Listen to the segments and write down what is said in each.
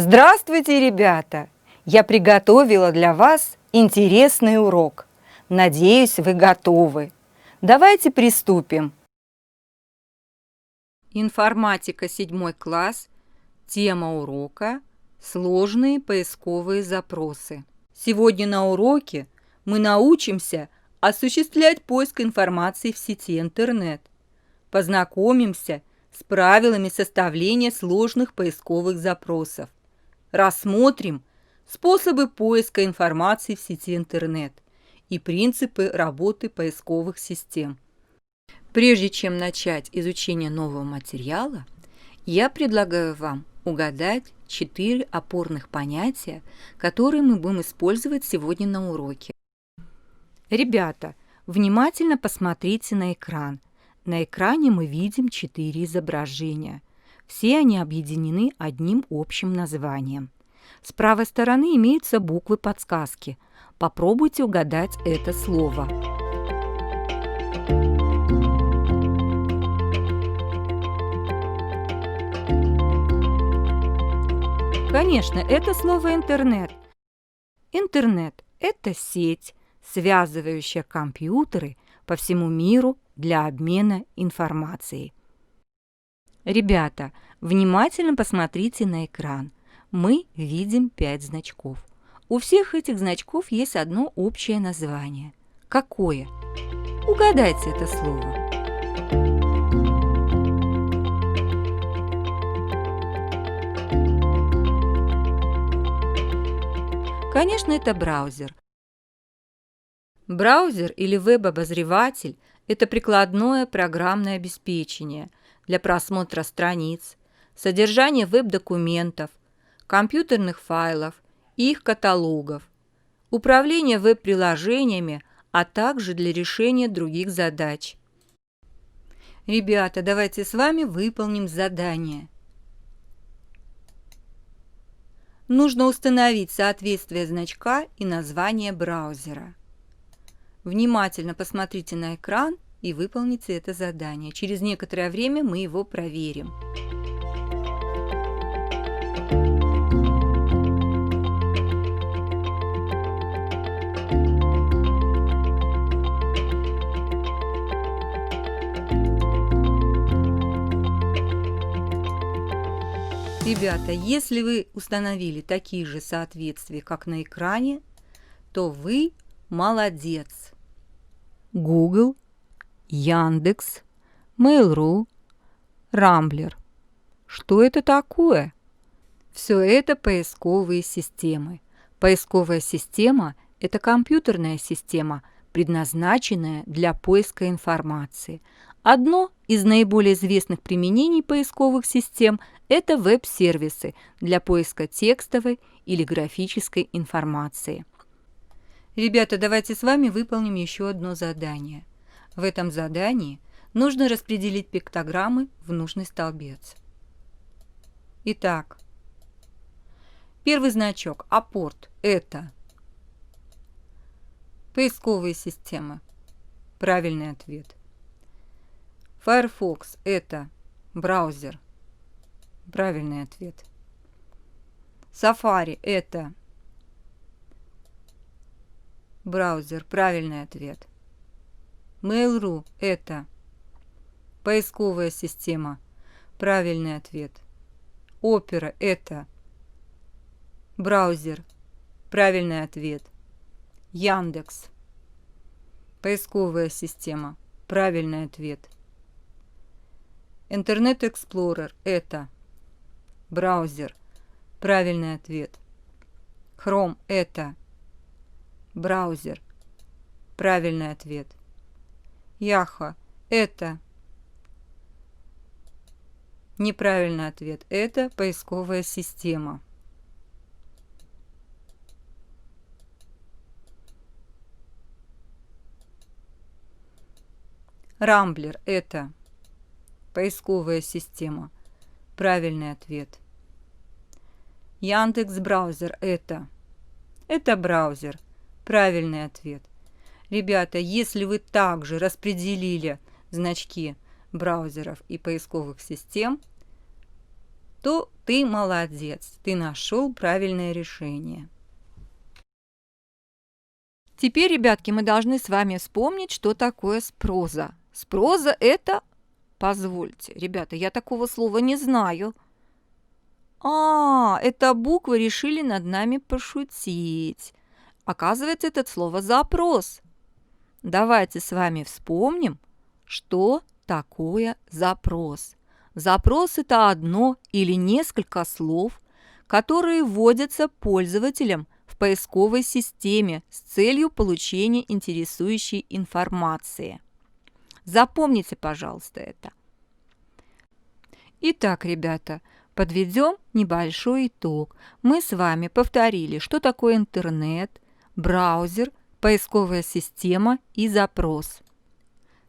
Здравствуйте, ребята! Я приготовила для вас интересный урок. Надеюсь, вы готовы. Давайте приступим. Информатика 7 класс. Тема урока – сложные поисковые запросы. Сегодня на уроке мы научимся осуществлять поиск информации в сети интернет. Познакомимся с правилами составления сложных поисковых запросов. Рассмотрим способы поиска информации в сети интернет и принципы работы поисковых систем. Прежде чем начать изучение нового материала, я предлагаю вам угадать 4 опорных понятия, которые мы будем использовать сегодня на уроке. Ребята, внимательно посмотрите на экран. На экране мы видим 4 изображения. Все они объединены одним общим названием. С правой стороны имеются буквы подсказки. Попробуйте угадать это слово. Конечно, это слово «интернет». Интернет – это сеть, связывающая компьютеры по всему миру для обмена информацией. Ребята, внимательно посмотрите на экран. Мы видим 5 значков. У всех этих значков есть одно общее название. Какое? Угадайте это слово. Конечно, это браузер. Браузер или веб-обозреватель – это прикладное программное обеспечение для просмотра страниц, содержания веб-документов, компьютерных файлов и их каталогов, управления веб-приложениями, а также для решения других задач. Ребята, давайте с вами выполним задание. Нужно установить соответствие значка и названия браузера. Внимательно посмотрите на экран и выполните это задание. Через некоторое время мы его проверим. Ребята, если вы установили такие же соответствия, как на экране, то вы молодец. Google, Яндекс, Mail.ru, Рамблер. Что это такое? Все это поисковые системы. Поисковая система – это компьютерная система, предназначенная для поиска информации. Одно из наиболее известных применений поисковых систем – это веб-сервисы для поиска текстовой или графической информации. Ребята, давайте с вами выполним еще одно задание. В этом задании нужно распределить пиктограммы в нужный столбец. Итак, первый значок апорт – это поисковые системы. Правильный ответ. Firefox – это браузер. Правильный ответ. Safari – это браузер. Правильный ответ. Mail.ru – это поисковая система. Правильный ответ. Opera – это браузер. Правильный ответ. Яндекс – поисковая система. Правильный ответ. Internet Explorer – это браузер. Правильный ответ. Chrome – это браузер. Правильный ответ. Yahoo – это неправильный ответ. Это поисковая система. Рамблер – это поисковая система. Правильный ответ. Яндекс браузер – это браузер. Правильный ответ. Ребята, если вы также распределили значки браузеров и поисковых систем, то ты молодец, ты нашел правильное решение. Теперь, ребятки, мы должны с вами вспомнить, что такое спроза. Спроза – это… Позвольте, ребята, я такого слова не знаю. Это буквы решили над нами пошутить. Оказывается, это слово «запрос». Давайте с вами вспомним, что такое запрос. Запрос – это одно или несколько слов, которые вводятся пользователем в поисковой системе с целью получения интересующей информации. Запомните, пожалуйста, это. Итак, ребята, подведем небольшой итог. Мы с вами повторили, что такое интернет, браузер, поисковая система и запрос.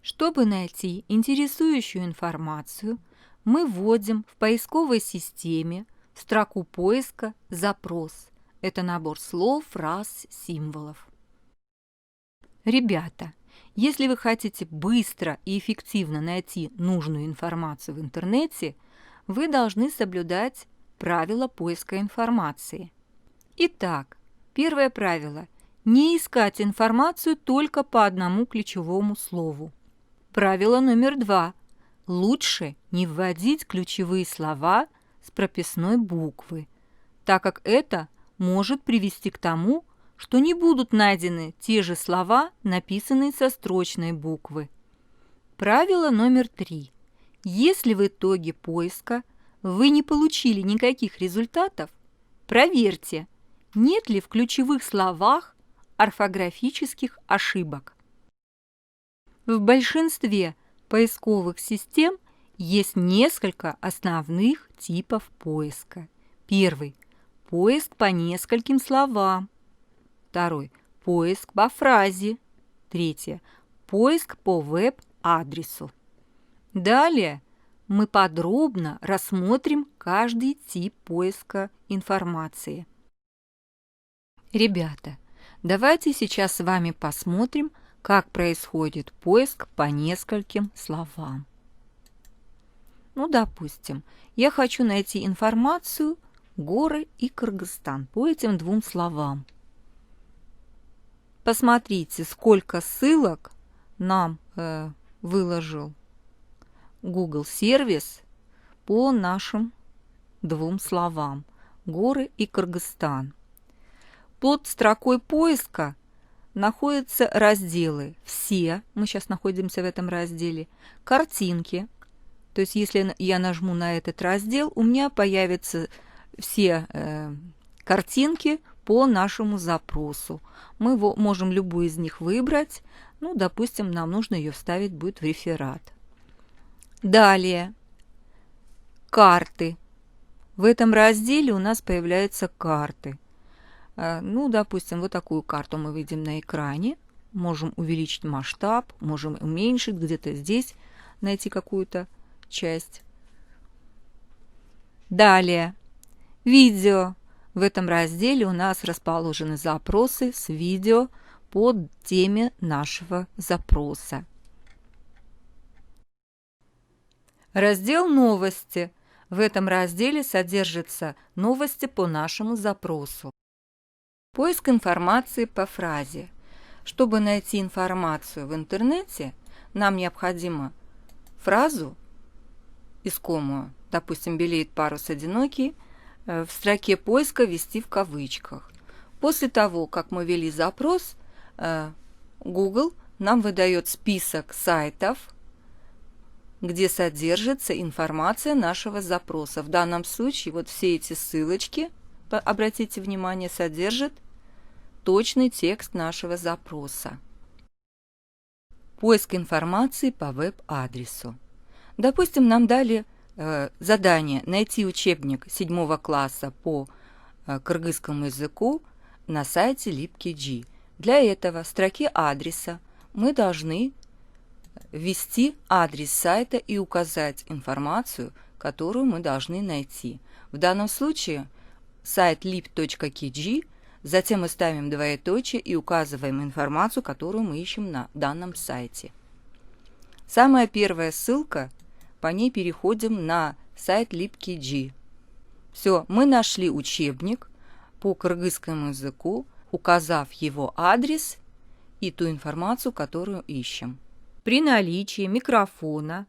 Чтобы найти интересующую информацию, мы вводим в поисковой системе в строку поиска «Запрос». Это набор слов, фраз, символов. Ребята, если вы хотите быстро и эффективно найти нужную информацию в интернете, вы должны соблюдать правила поиска информации. Итак, первое правило – не искать информацию только по одному ключевому слову. Правило номер 2 – лучше не вводить ключевые слова с прописной буквы, так как это может привести к тому, что не будут найдены те же слова, написанные со строчной буквы. Правило номер 3. Если в итоге поиска вы не получили никаких результатов, проверьте, нет ли в ключевых словах орфографических ошибок. В большинстве поисковых систем есть несколько основных типов поиска. Первый – поиск по нескольким словам. Второй – поиск по фразе. Третье – поиск по веб-адресу. Далее мы подробно рассмотрим каждый тип поиска информации. Ребята, давайте сейчас с вами посмотрим, как происходит поиск по нескольким словам. Допустим, я хочу найти информацию «Горы и Кыргызстан» по этим двум словам. Посмотрите, сколько ссылок нам выложил Google сервис по нашим двум словам «Горы» и «Кыргызстан». Под строкой поиска находятся разделы «Все», мы сейчас находимся в этом разделе, «Картинки». То есть, если я нажму на этот раздел, у меня появятся все картинки по нашему запросу. Мы можем любую из них выбрать. Допустим, нам нужно ее вставить будет в реферат. Далее. Карты. В этом разделе у нас появляются карты. Допустим, вот такую карту мы видим на экране. Можем увеличить масштаб, можем уменьшить, где-то здесь найти какую-то часть. Далее. Видео. В этом разделе у нас расположены запросы с видео по теме нашего запроса. Раздел «Новости». В этом разделе содержатся новости по нашему запросу. Поиск информации по фразе. Чтобы найти информацию в интернете, нам необходимо фразу искомую, допустим, «белеет парус одинокий», в строке поиска ввести в кавычках. После того, как мы ввели запрос, Google нам выдает список сайтов, где содержится информация нашего запроса. В данном случае вот все эти ссылочки, обратите внимание, содержат точный текст нашего запроса. Поиск информации по веб-адресу. Допустим, нам дали задание найти учебник 7 класса по кыргызскому языку на сайте LibKG. Для этого в строке адреса мы должны ввести адрес сайта и указать информацию, которую мы должны найти. В данном случае сайт lib.kg, затем мы ставим двоеточие и указываем информацию, которую мы ищем на данном сайте. Самая первая ссылка, по ней переходим на сайт LibKG. Все, мы нашли учебник по кыргызскому языку, указав его адрес и ту информацию, которую ищем. При наличии микрофона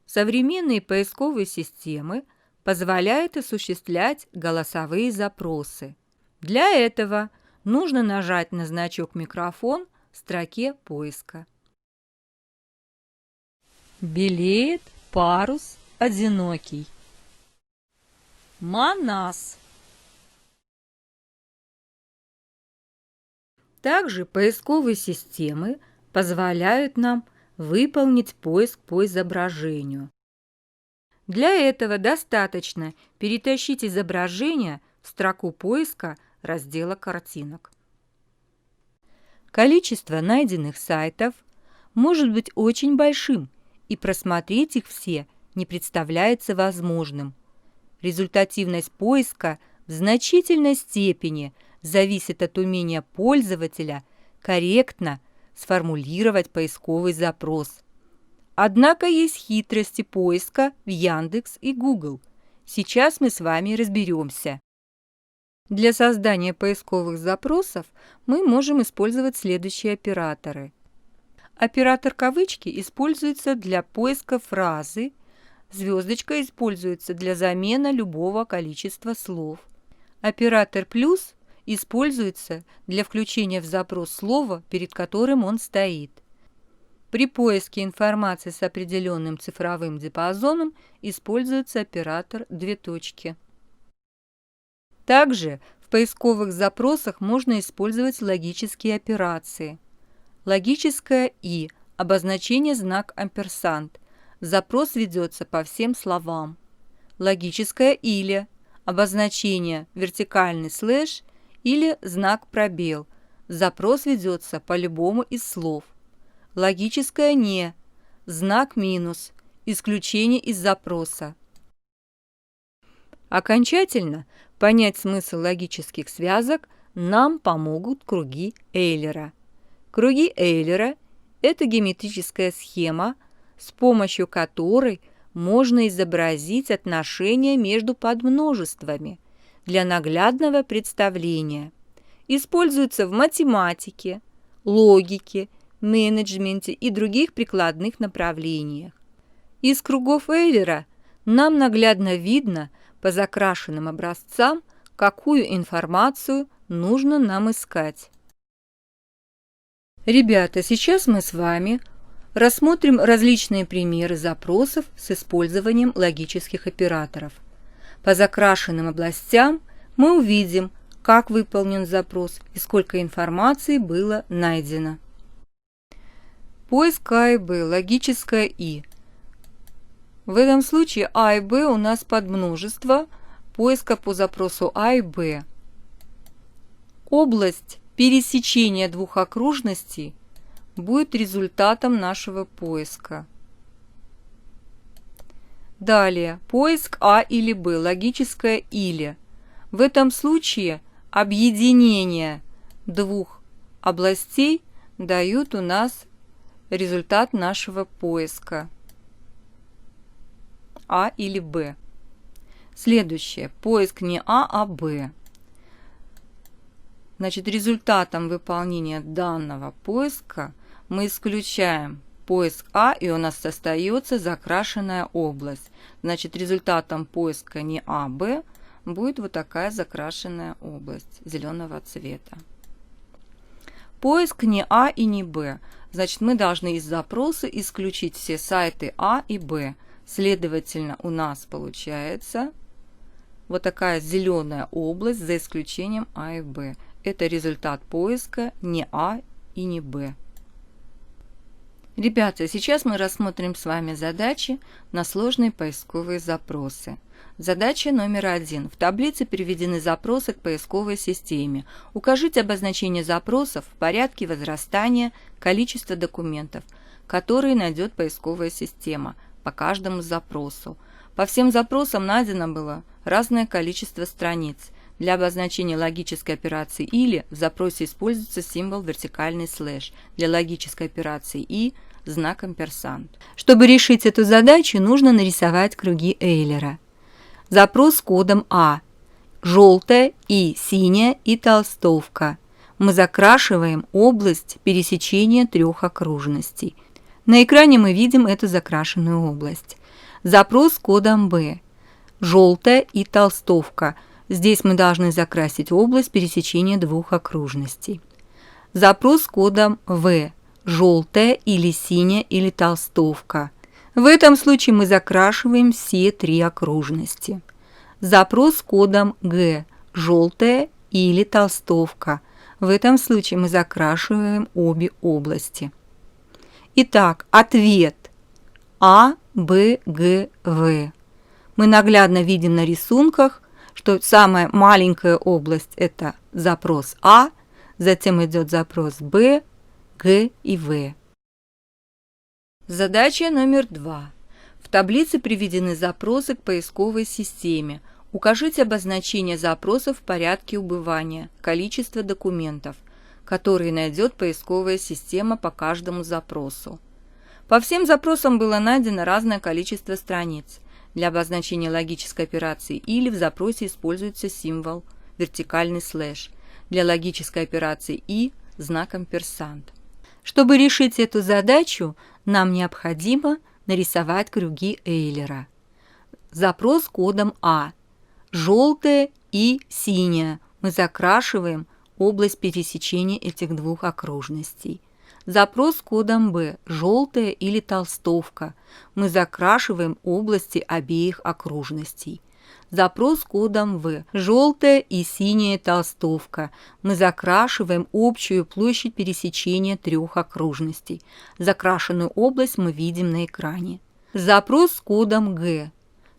современные поисковые системы позволяют осуществлять голосовые запросы. Для этого нужно нажать на значок «Микрофон» в строке поиска. Белеет парус одинокий. Манас. Также поисковые системы позволяют нам выполнить поиск по изображению. Для этого достаточно перетащить изображение в строку поиска раздела картинок. Количество найденных сайтов может быть очень большим, и просмотреть их все не представляется возможным. Результативность поиска в значительной степени зависит от умения пользователя корректно сформулировать поисковый запрос. Однако есть хитрости поиска в Яндекс и Google. Сейчас мы с вами разберемся. Для создания поисковых запросов мы можем использовать следующие операторы. Оператор кавычки используется для поиска фразы, звездочка используется для замены любого количества слов. Оператор плюс используется для включения в запрос слова, перед которым он стоит. При поиске информации с определенным цифровым диапазоном используется оператор две точки. Также в поисковых запросах можно использовать логические операции. Логическое «и» – обозначение знак амперсанд. Запрос ведется по всем словам. Логическое «или» – обозначение вертикальный слэш или знак пробел. Запрос ведется по любому из слов. Логическое «не» – знак минус, исключение из запроса. Окончательно понять смысл логических связок нам помогут круги Эйлера. Круги Эйлера – это геометрическая схема, с помощью которой можно изобразить отношения между подмножествами для наглядного представления. Используется в математике, логике, менеджменте и других прикладных направлениях. Из кругов Эйлера нам наглядно видно по закрашенным образцам, какую информацию нужно нам искать. Ребята, сейчас мы с вами рассмотрим различные примеры запросов с использованием логических операторов. По закрашенным областям мы увидим, как выполнен запрос и сколько информации было найдено. Поиск А и Б, логическое «и». В этом случае А и Б у нас подмножество поиска по запросу А и Б. Область пересечения двух окружностей будет результатом нашего поиска. Далее, поиск А или Б, логическое «или». В этом случае объединение двух областей дают у нас результат нашего поиска. А или Б. Следующее. Поиск не А, а Б. Значит, результатом выполнения данного поиска мы исключаем поиск А, и у нас остается закрашенная область. Значит, результатом поиска не А, Б будет вот такая закрашенная область зеленого цвета. Поиск не А и не Б. Значит, мы должны из запроса исключить все сайты А и Б. Следовательно, у нас получается вот такая зеленая область за исключением А и Б. Это результат поиска не А и не Б. Ребята, сейчас мы рассмотрим с вами задачи на сложные поисковые запросы. Задача номер 1. В таблице приведены запросы к поисковой системе. Укажите обозначение запросов в порядке возрастания количества документов, которые найдет поисковая система по каждому запросу. По всем запросам найдено было разное количество страниц. Для обозначения логической операции «или» в запросе используется символ вертикальный слэш. Для логической операции «и» – знак амперсанд. Чтобы решить эту задачу, нужно нарисовать круги Эйлера. Запрос с кодом А. Желтая и синяя и толстовка. Мы закрашиваем область пересечения 3 окружностей. На экране мы видим эту закрашенную область. Запрос с кодом Б. Желтая и толстовка. Здесь мы должны закрасить область пересечения 2 окружностей. Запрос с кодом В. Желтая или синяя или толстовка. В этом случае мы закрашиваем все 3 окружности. Запрос с кодом Г. Желтая или толстовка. В этом случае мы закрашиваем обе области. Итак, ответ А, Б, Г, В. Мы наглядно видим на рисунках, что самая маленькая область – это запрос А, затем идет запрос Б, Г и В. Задача номер 2. В таблице приведены запросы к поисковой системе. Укажите обозначение запросов в порядке убывания, количество документов, которые найдет поисковая система по каждому запросу. По всем запросам было найдено разное количество страниц. Для обозначения логической операции «или» в запросе используется символ вертикальный слэш. Для логической операции «и» знак амперсанд. Чтобы решить эту задачу, нам необходимо нарисовать круги Эйлера. Запрос с кодом А. Желтая и синяя. Мы закрашиваем область пересечения этих 2 окружностей. Запрос с кодом Б. Желтая или толстовка. Мы закрашиваем области обеих окружностей. Запрос с кодом В. Желтая и синяя толстовка. Мы закрашиваем общую площадь пересечения 3 окружностей. Закрашенную область мы видим на экране. Запрос с кодом Г.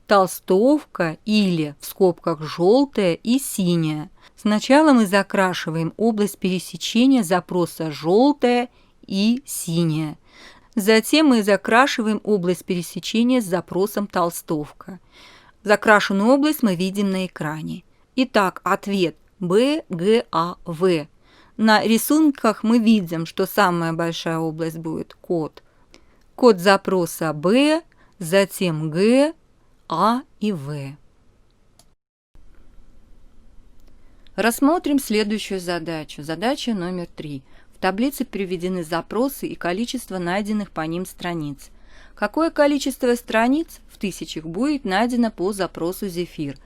Толстовка или, в скобках, желтая и синяя. Сначала мы закрашиваем область пересечения запроса желтая и синяя. Затем мы закрашиваем область пересечения с запросом толстовка. Закрашенную область мы видим на экране. Итак, ответ Б, Г, А, В. На рисунках мы видим, что самая большая область будет код запроса Б, затем Г, А и В. Рассмотрим следующую задачу. Задача номер 3. В таблице приведены запросы и количество найденных по ним страниц. Какое количество страниц в тысячах будет найдено по запросу Зефир?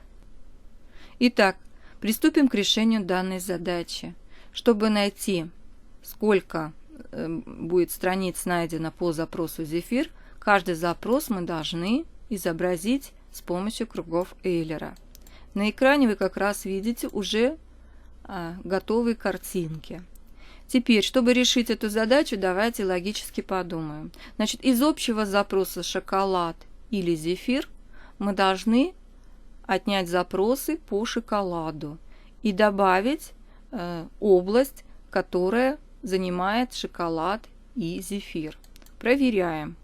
Итак, приступим к решению данной задачи. Чтобы найти, сколько будет страниц найдено по запросу Зефир, каждый запрос мы должны изобразить с помощью кругов Эйлера. На экране вы как раз видите уже готовые картинки. Теперь, чтобы решить эту задачу, давайте логически подумаем. Значит, из общего запроса шоколад или зефир мы должны отнять запросы по шоколаду и добавить область, которая занимает шоколад и зефир. Проверяем.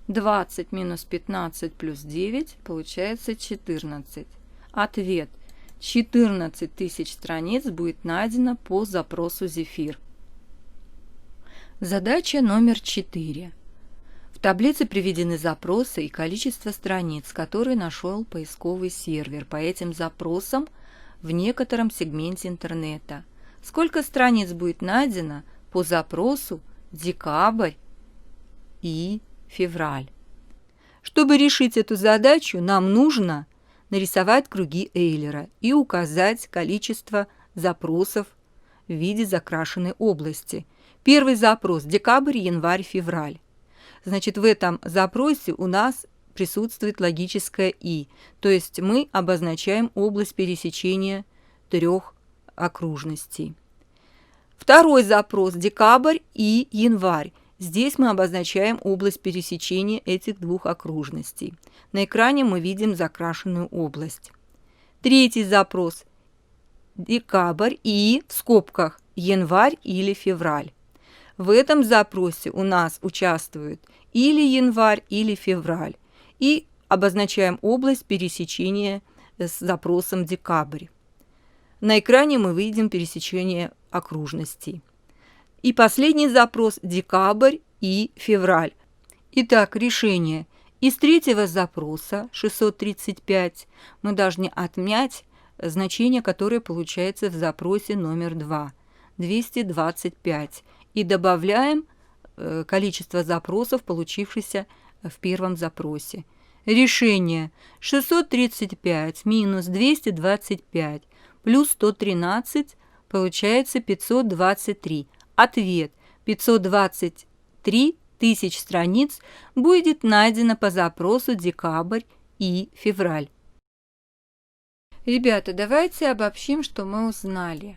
20 минус 15 плюс 9 получается 14. Ответ. 14 тысяч страниц будет найдено по запросу Зефир. Задача номер 4. В таблице приведены запросы и количество страниц, которые нашел поисковый сервер по этим запросам в некотором сегменте интернета. Сколько страниц будет найдено по запросу декабрь и февраль? Чтобы решить эту задачу, нам нужно нарисовать круги Эйлера и указать количество запросов в виде закрашенной области. Первый запрос – декабрь, январь, февраль. Значит, в этом запросе у нас присутствует логическое «и», то есть мы обозначаем область пересечения 3 окружностей. Второй запрос – декабрь и январь. Здесь мы обозначаем область пересечения этих 2 окружностей. На экране мы видим закрашенную область. Третий запрос – декабрь и, в скобках, январь или февраль. В этом запросе у нас участвуют или январь, или февраль. И обозначаем область пересечения с запросом декабрь. На экране мы видим пересечение окружностей. И последний запрос – декабрь и февраль. Итак, решение. Из третьего запроса 635 мы должны отнять значение, которое получается в запросе номер 2, 225, и добавляем количество запросов, получившихся в первом запросе. Решение: 635 минус 225 плюс 113 получается 523. Ответ: 523 тысяч страниц будет найдено по запросу декабрь и февраль. Ребята, давайте обобщим, что мы узнали.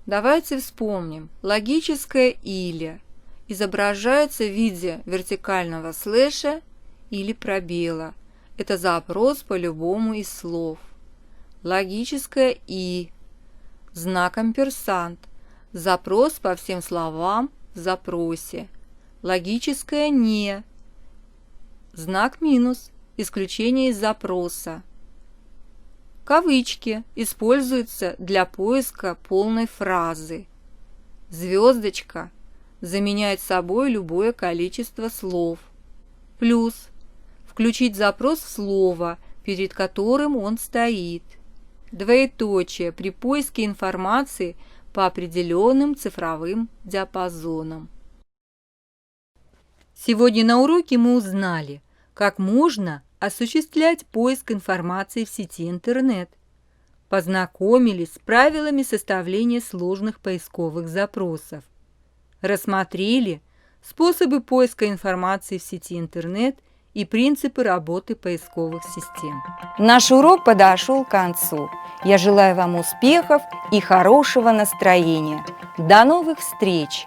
Давайте вспомним. Логическое «или» изображается в виде вертикального слэша или пробела. Это запрос по любому из слов. Логическое «и» знак амперсанд. Запрос по всем словам в запросе. Логическое «не» знак минус. Исключение из запроса. Кавычки используются для поиска полной фразы. Звездочка заменяет собой любое количество слов. Плюс включить запрос в слово, перед которым он стоит. Двоеточие при поиске информации по определенным цифровым диапазонам. Сегодня на уроке мы узнали, как можно осуществлять поиск информации в сети интернет. Познакомились с правилами составления сложных поисковых запросов. Рассмотрели способы поиска информации в сети интернет и принципы работы поисковых систем. Наш урок подошел к концу. Я желаю вам успехов и хорошего настроения. До новых встреч!